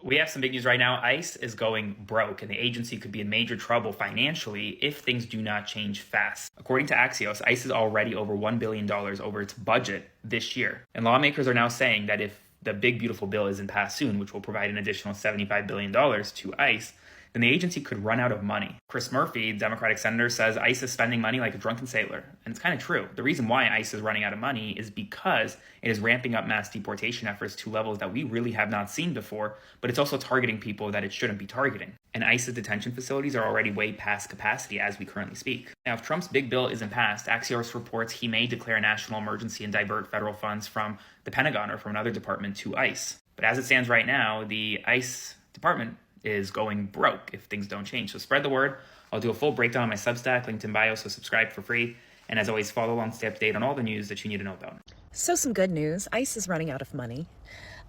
We have some big news right now. ICE is going broke, and the agency could be in major trouble financially if things do not change fast. According to Axios, ICE is already over $1 billion over its budget this year. And lawmakers are now saying that if the big, beautiful bill isn't passed soon, which will provide an additional $75 billion to ICE, then the agency could run out of money. Chris Murphy, Democratic senator, says ICE is spending money like a drunken sailor. And it's kind of true. The reason why ICE is running out of money is because it is ramping up mass deportation efforts to levels that we really have not seen before, but it's also targeting people that it shouldn't be targeting. And ICE's detention facilities are already way past capacity as we currently speak. Now, if Trump's big bill isn't passed, Axios reports he may declare a national emergency and divert federal funds from the Pentagon or from another department to ICE. But as it stands right now, the ICE department is going broke if things don't change. So spread the word. I'll do a full breakdown on my Substack, linked in bio, so subscribe for free. And as always, follow along, stay up to date on all the news that you need to know about. So some good news. ICE is running out of money.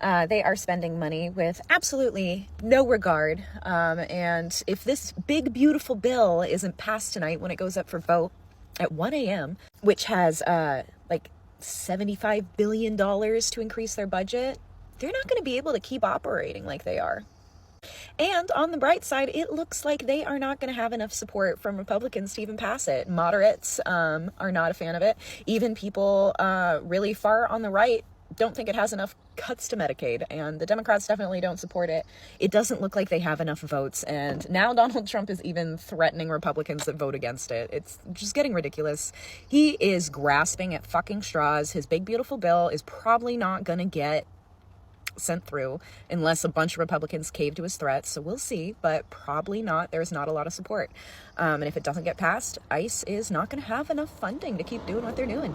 They are spending money with absolutely no regard. And if this big, beautiful bill isn't passed tonight when it goes up for vote at 1 a.m., which has like $75 billion to increase their budget, they're not going to be able to keep operating like they are. And on the bright side, it looks like they are not going to have enough support from Republicans to even pass it. Moderates are not a fan of it. Even people really far on the right don't think it has enough cuts to Medicaid, and the Democrats definitely don't support it. It doesn't look like they have enough votes, and now Donald Trump is even threatening Republicans that vote against it. It's just getting ridiculous. He is grasping at fucking straws. His big, beautiful bill is probably not going to get sent through unless a bunch of Republicans cave to his threats. So we'll see, but probably not. There's not a lot of support. And if it doesn't get passed, ICE is not going to have enough funding to keep doing what they're doing.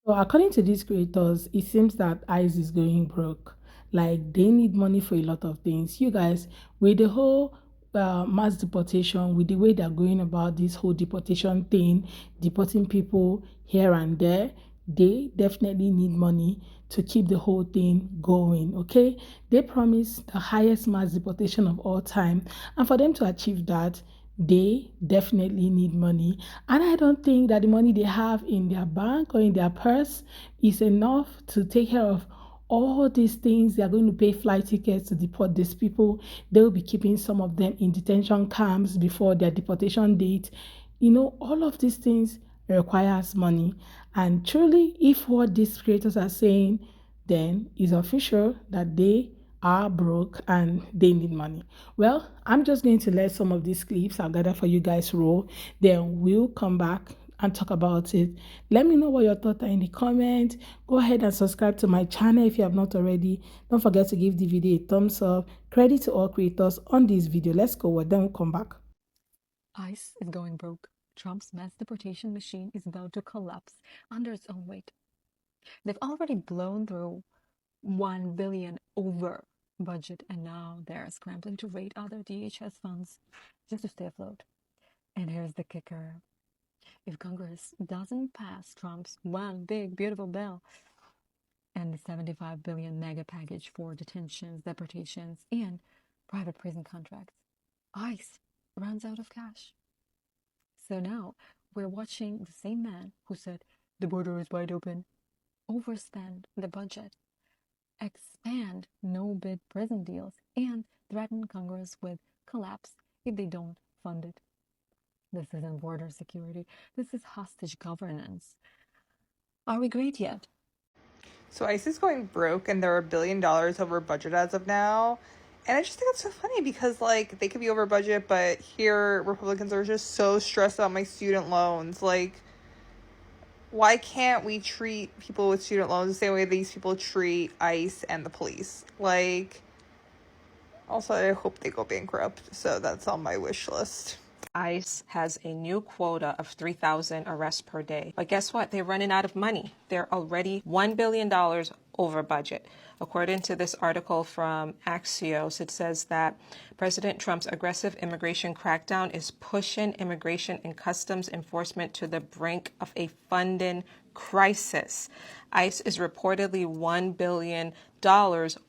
So according to these creators, it seems that ICE is going broke. Like, they need money for a lot of things. You guys, with the whole mass deportation, with the way they're going about this whole deportation thing, deporting people here and there, they definitely need money to keep the whole thing going, okay? They promise the highest mass deportation of all time. And for them to achieve that, they definitely need money. And I don't think that the money they have in their bank or in their purse is enough to take care of all these things. They are going to pay flight tickets to deport these people. They will be keeping some of them in detention camps before their deportation date. You know, all of these things requires money. And truly, if what these creators are saying, then it's official that they are broke and they need money. Well, I'm just going to let some of these clips I'll gather for you guys roll. Then we'll come back and talk about it. Let me know what your thoughts are in the comment. Go ahead and subscribe to my channel if you have not already. Don't forget to give the video a thumbs up. Credit to all creators on this video. Let's go. Then we'll come back. ICE is going broke. Trump's mass deportation machine is about to collapse under its own weight. They've already blown through $1 billion over budget, and now they're scrambling to raid other DHS funds just to stay afloat. And here's the kicker. If Congress doesn't pass Trump's one big, beautiful bill and the $75 billion mega package for detentions, deportations, and private prison contracts, ICE runs out of cash. So now we're watching the same man who said the border is wide open overspend the budget, expand no-bid prison deals, and threaten Congress with collapse if they don't fund it. This isn't border security. This is hostage governance. Are we great yet? So ICE is going broke, and they're $1 billion over budget as of now. And I just think it's so funny because, like, they could be over budget, but here Republicans are just so stressed about my student loans. Like, why can't we treat people with student loans the same way these people treat ICE and the police? Like, also, I hope they go bankrupt. So that's on my wish list. ICE has a new quota of 3,000 arrests per day. But guess what? They're running out of money. They're already $1 billion over budget. According to this article from Axios, it says that President Trump's aggressive immigration crackdown is pushing immigration and customs enforcement to the brink of a funding crisis. ICE is reportedly $1 billion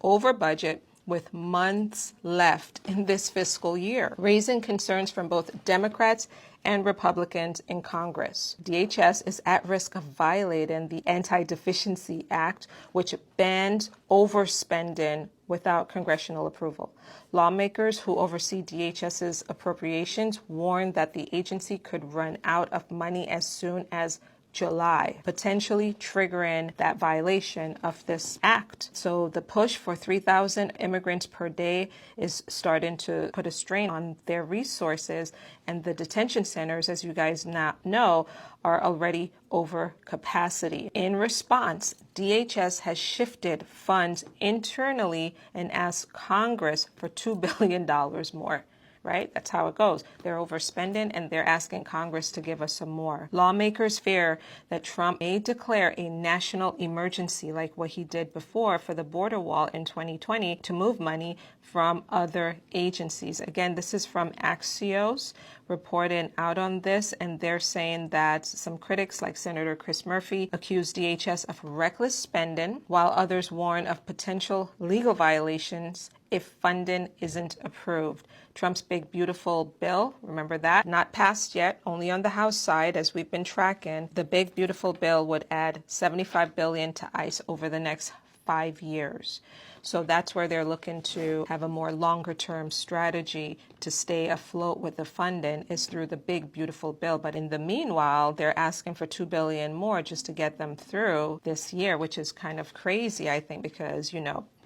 over budget with months left in this fiscal year, raising concerns from both Democrats and Republicans in Congress. DHS is at risk of violating the Anti-Deficiency Act, which bans overspending without congressional approval. Lawmakers who oversee DHS's appropriations warn that the agency could run out of money as soon as July, potentially triggering that violation of this act. So the push for 3,000 immigrants per day is starting to put a strain on their resources, and the detention centers, as you guys now know, are already over capacity. In response, DHS has shifted funds internally and asked Congress for $2 billion more. Right? That's how it goes. They're overspending and they're asking Congress to give us some more. Lawmakers fear that Trump may declare a national emergency like what he did before for the border wall in 2020 to move money from other agencies. Again, this is from Axios reporting out on this, and they're saying that some critics like Senator Chris Murphy accuse DHS of reckless spending, while others warn of potential legal violations if funding isn't approved. Trump's big, beautiful bill, remember that? Not passed yet, only on the House side, as we've been tracking. The big, beautiful bill would add $75 billion to ICE over the next 5 years. So that's where they're looking to have a more longer-term strategy to stay afloat with the funding is through the big, beautiful bill. But in the meanwhile, they're asking for $2 billion more just to get them through this year, which is kind of crazy, I think, because,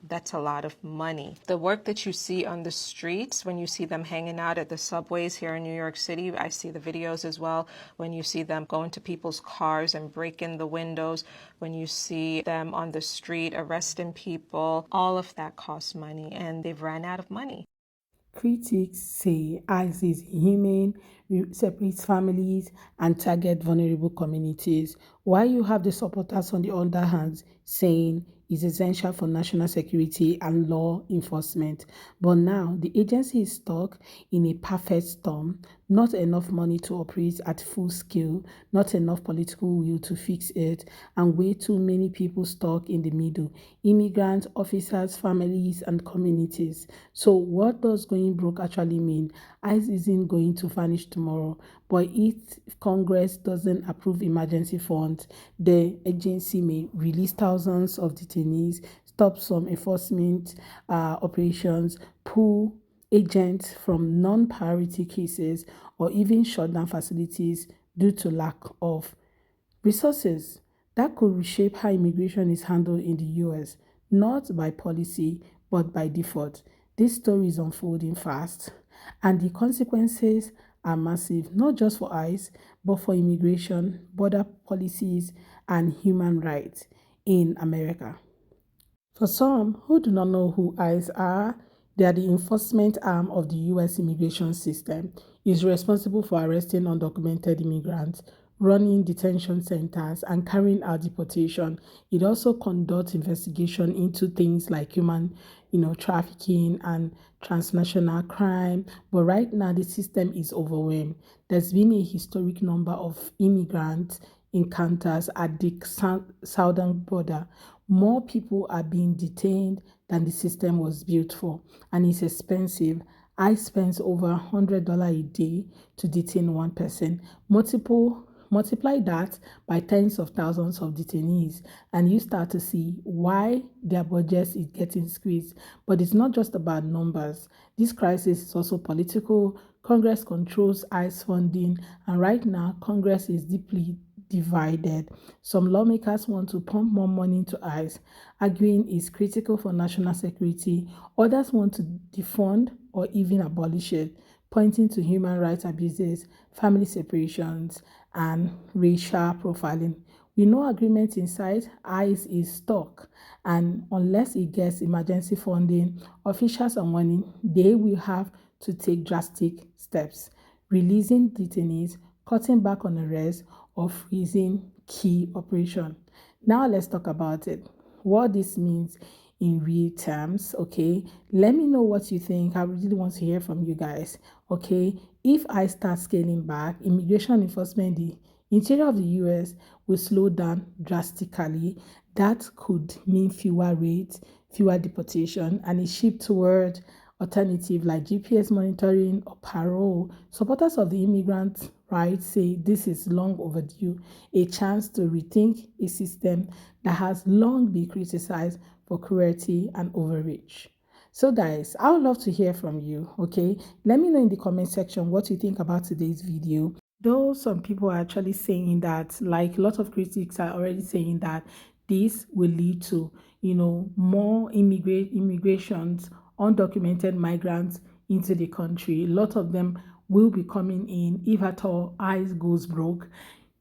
that's a lot of money. The work that you see on the streets, when you see them hanging out at the subways here in New York City, I see the videos as well, when you see them go into people's cars and break in the windows, when you see them on the street arresting people, all of that costs money, and they've ran out of money. Critics say ICE is inhumane, separates families, and target vulnerable communities, while you have the supporters on the other hand saying it's essential for national security and law enforcement. But now the agency is stuck in a perfect storm. Not enough money to operate at full scale, not enough political will to fix it, and way too many people stuck in the middle: immigrants, officers, families, and communities. So what does going broke actually mean? ICE isn't going to vanish tomorrow, but if Congress doesn't approve emergency funds, the agency may release thousands of detainees, stop some enforcement operations, pull agents from non-priority cases, or even shut down facilities due to lack of resources. That could reshape how immigration is handled in the US, not by policy, but by default. This story is unfolding fast, and the consequences are massive, not just for ICE, but for immigration, border policies, and human rights in America. For some who do not know who ICE are, they are the enforcement arm of the U.S. immigration system. It is responsible for arresting undocumented immigrants, running detention centers, and carrying out deportation. It also conducts investigation into things like human, trafficking and transnational crime. But right now, the system is overwhelmed. There's been a historic number of immigrant encounters at the southern border. More people are being detained than the system was built for, and it's expensive. I spend over $100 a day to detain one person. Multiply that by tens of thousands of detainees, and you start to see why their budget is getting squeezed. But it's not just about numbers. This crisis is also political. Congress controls ICE funding, and right now, Congress is deeply divided. Some lawmakers want to pump more money into ICE, arguing it's critical for national security. Others want to defund or even abolish it, pointing to human rights abuses, family separations, and racial profiling. With no agreement in sight, ICE is stuck, and unless it gets emergency funding, officials are warning they will have to take drastic steps, releasing detainees, cutting back on arrests, or freezing key operation. Now let's talk about it. What this means in real terms, okay? Let me know what you think. I really want to hear from you guys, okay? If I start scaling back, immigration enforcement, the interior of the US will slow down drastically. That could mean fewer raids, fewer deportation, and a shift toward alternative like GPS monitoring or parole. Supporters of the immigrant rights say this is long overdue, a chance to rethink a system that has long been criticized for cruelty and overreach. So guys, I would love to hear from you, okay? Let me know in the comment section what you think about today's video. Though some people are actually saying that, like a lot of critics are already saying that this will lead to, more immigrations, undocumented migrants into the country. A lot of them will be coming in. If at all ICE goes broke,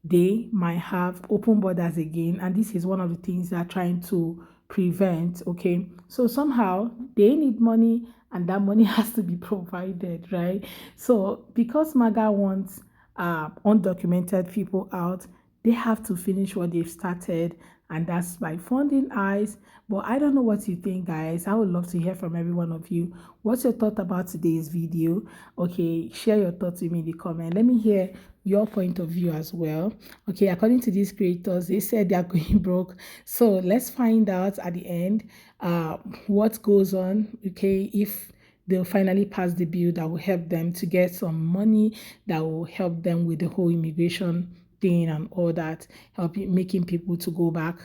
they might have open borders again, and this is one of the things they're trying to prevent. Okay, so somehow they need money, and that money has to be provided, right? So because MAGA wants undocumented people out, they have to finish what they've started, and that's by funding ICE. But I don't know what you think, guys. I would love to hear from every one of you. What's your thought about today's video? Okay, share your thoughts with me in the comment. Let me hear your point of view as well. Okay, according to these creators, they said they are going broke. So let's find out at the end what goes on. Okay, if they'll finally pass the bill that will help them to get some money, that will help them with the whole immigration thing and all that, making people to go back,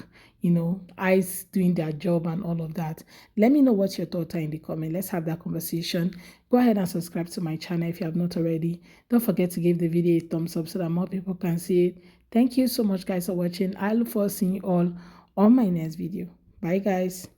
ICE doing their job and all of that. Let me know what your thoughts are in the comment. Let's have that conversation. Go ahead and subscribe to my channel if you have not already. Don't forget to give the video a thumbs up so that more people can see it. Thank you so much, guys, for watching. I look forward to seeing you all on my next video. Bye, guys.